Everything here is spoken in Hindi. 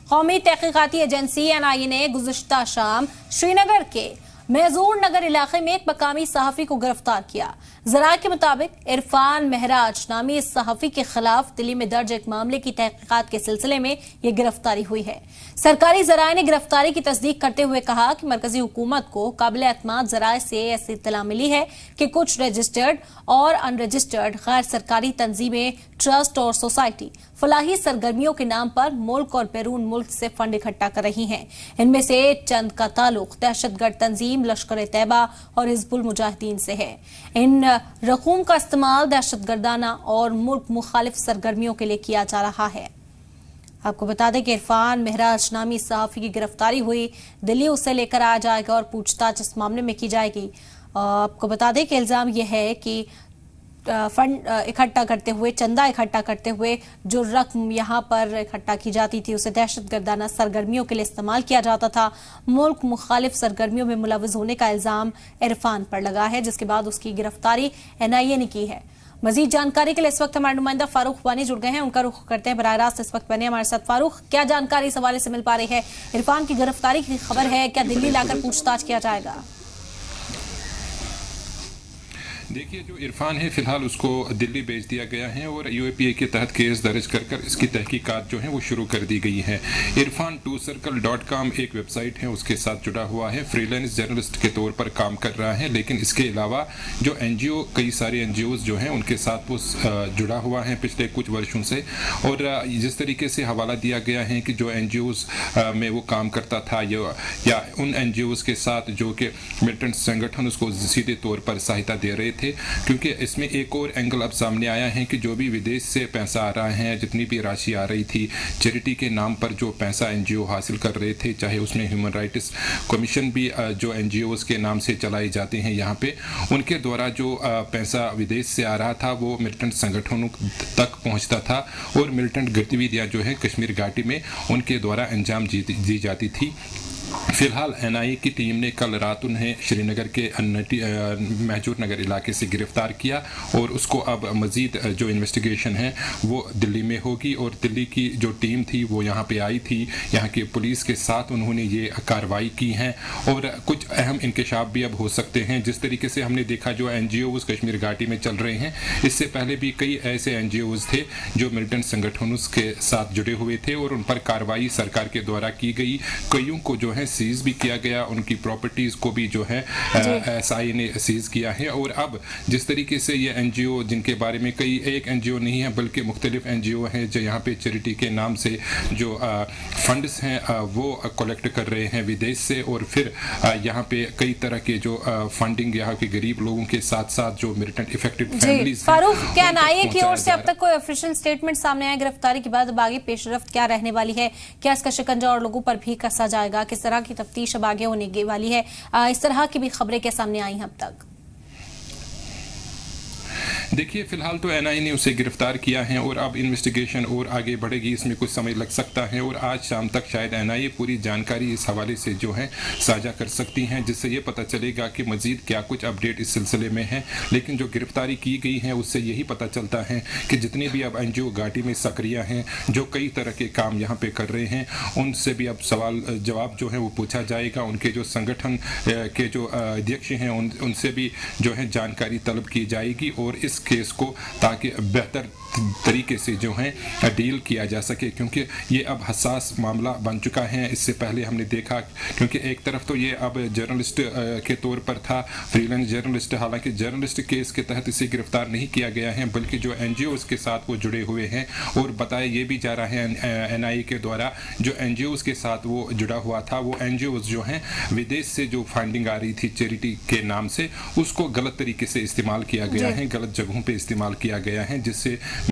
कौमी तहकीकाती एजेंसी NIA ने गुज़िश्ता शाम श्रीनगर के महजूर नगर इलाके में एक मकामी सहाफ़ी को गिरफ्तार किया। जरा के मुताबिक इरफान महराज नामी इस सहाफ़ी के खिलाफ दिल्ली में दर्ज एक मामले की तहकीकात के सिलसिले में यह गिरफ्तारी हुई है। सरकारी जराये ने गिरफ्तारी की तस्दीक करते हुए कहा कि मरकजी हुकूमत को काबिल एतमाद जराये से ऐसी इत्तला मिली है कि कुछ रजिस्टर्ड और अनरजिस्टर्ड गैर सरकारी तंजीमें, ट्रस्ट और सोसाइटी फलाही सरगर्मियों के नाम पर मुल्क और बैरून मुल्क से फंड इकट्ठा कर रही हैं। इनमें से चंद का ताल्लुक दहशतगर्द तंजीम लश्कर तैयबा और हिजबुल मुजाहिदीन से है। इन रकूम का इस्तेमाल दहशतगर्दाना और मुल्क मुखालिफ सरगर्मियों के लिए किया जा रहा है। आपको बता दें कि इरफान महराज नामी सहाफ़ी की गिरफ्तारी हुई। दिल्ली उसे लेकर आया जाएगा और पूछताछ इस मामले में की जाएगी। आपको बता दें कि इल्जाम यह है कि फंड इकट्ठा करते हुए, चंदा इकट्ठा करते हुए जो रकम यहाँ पर इकट्ठा की जाती थी उसे दहशतगर्दाना सरगर्मियों के लिए इस्तेमाल किया जाता था। मुल्क मुखालिफ सरगर्मियों में मुलव्वस होने का इल्जाम इरफान पर लगा है, जिसके बाद उसकी गिरफ्तारी NIA ने की है। मजीद जानकारी के लिए इस वक्त हमारे नुमाइंदा फारूक वानी जुड़ गए हैं, उनका रुख करते हैं बराह रास्त। इस वक्त बने हमारे साथ। फारूक, क्या जानकारी इस हवाले से मिल पा रही है? इरफान की गिरफ्तारी की खबर है, क्या दिल्ली लाकर पूछताछ किया जाएगा? देखिए, जो इरफान है फिलहाल उसको दिल्ली भेज दिया गया है और UAPA के तहत केस दर्ज कर इसकी तहकीकात जो है वो शुरू कर दी गई है। इरफान twocircle.com एक वेबसाइट है, उसके साथ जुड़ा हुआ है। फ्रीलांस जर्नलिस्ट के तौर पर काम कर रहा है, लेकिन इसके अलावा जो NGO, कई सारे NGOs जो हैं उनके साथ वो जुड़ा हुआ है पिछले कुछ वर्षों से। और जिस तरीके से हवाला दिया गया है कि जो NGOs में वो काम करता था या उन NGOs के साथ जो कि मिलिटेंट संगठन उसको सीधे तौर पर सहायता दे रहे थे, क्योंकि इसमें एक और एंगल अब सामने आया है कि जो भी विदेश से पैसा आ रहा है, जितनी भी राशि आ रही थी चैरिटी के नाम पर, जो पैसा NGO हासिल कर रहे थे, चाहे उसमें ह्यूमन राइट्स कमीशन भी जो NGOs के नाम से चलाए जाते हैं यहाँ पे, उनके द्वारा जो पैसा विदेश से आ रहा था वो मिलिटेंट संगठनों तक पहुँचता था और मिलिटेंट गतिविधियाँ जो है कश्मीर घाटी में उनके द्वारा अंजाम दी जाती थी। फिलहाल NIA की टीम ने कल रात उन्हें श्रीनगर के महजूर नगर इलाके से गिरफ्तार किया और उसको अब मज़ीद जो इन्वेस्टिगेशन है वो दिल्ली में होगी। और दिल्ली की जो टीम थी वो यहाँ पे आई थी, यहाँ की पुलिस के साथ उन्होंने ये कार्रवाई की है और कुछ अहम इंकशाफ भी अब हो सकते हैं। जिस तरीके से हमने देखा जो NGOs कश्मीर घाटी में चल रहे हैं, इससे पहले भी कई ऐसे NGOs थे जो मिलिटेंट संगठनों के साथ जुड़े हुए थे और उन पर कार्रवाई सरकार के द्वारा की गई। कईयों को जो है सीज भी किया गया, उनकी प्रॉपर्टीज को भी जो है SI ने सीज किया है। और अब जिस तरीके से ये NGO, जिनके बारे में कई एक NGO नहीं है बल्कि मुख्तलिफ NGO हैं जो यहाँ पे चैरिटी के नाम से जो फंड्स हैं वो कलेक्ट कर रहे हैं विदेश से, और फिर यहाँ पे कई तरह के जो फंडिंग यहाँ के गरीब लोगों के साथ साथ जो मिलिटेंट इफेक्टेड फैमिलीज। फारूक, क्या NIA की ओर से अब तक कोई ऑफिशियल स्टेटमेंट सामने आया गिरफ्तारी के बाद? अब आगे पेशरफ्त क्या रहने वाली है? क्या इसका शिकंजा और लोगों पर भी कसा जाएगा? किस तरह की तफ्तीश अब आगे होने वाली है? इस तरह की भी खबरें क्या सामने आई हैं अब तक? देखिए, फिलहाल तो NIA ने उसे गिरफ्तार किया है और अब इन्वेस्टिगेशन और आगे बढ़ेगी, इसमें कुछ समय लग सकता है और आज शाम तक शायद NIA पूरी जानकारी इस हवाले से जो है साझा कर सकती हैं, जिससे ये पता चलेगा कि मजीद क्या कुछ अपडेट इस सिलसिले में है। लेकिन जो गिरफ्तारी की गई है उससे यही पता चलता है कि जितने भी अब NGO घाटी में सक्रिय हैं, जो कई तरह के काम यहाँ पे कर रहे हैं, उनसे भी अब सवाल जवाब जो है वो पूछा जाएगा। उनके जो संगठन के जो अध्यक्ष हैं उनसे भी जो है जानकारी तलब की जाएगी और इस केस को ताकि बेहतर तरीके से जो है डील किया जा सके, क्योंकि ये अब हसास मामला बन चुका है। इससे पहले हमने देखा, क्योंकि एक तरफ तो ये अब जर्नलिस्ट के तौर पर था, फ्रीलांस जर्नलिस्ट, हालांकि जर्नलिस्ट केस के तहत इसे गिरफ्तार नहीं किया गया है बल्कि जो NGOs के साथ वो जुड़े हुए हैं। और बताया ये भी जा रहा है NIA के द्वारा जो NGOs के साथ वो जुड़ा हुआ था, वो NGOs जो हैं विदेश से जो फंडिंग आ रही थी चैरिटी के नाम से, उसको गलत तरीके से इस्तेमाल किया गया है, गलत जगहों पर इस्तेमाल किया गया है, जिससे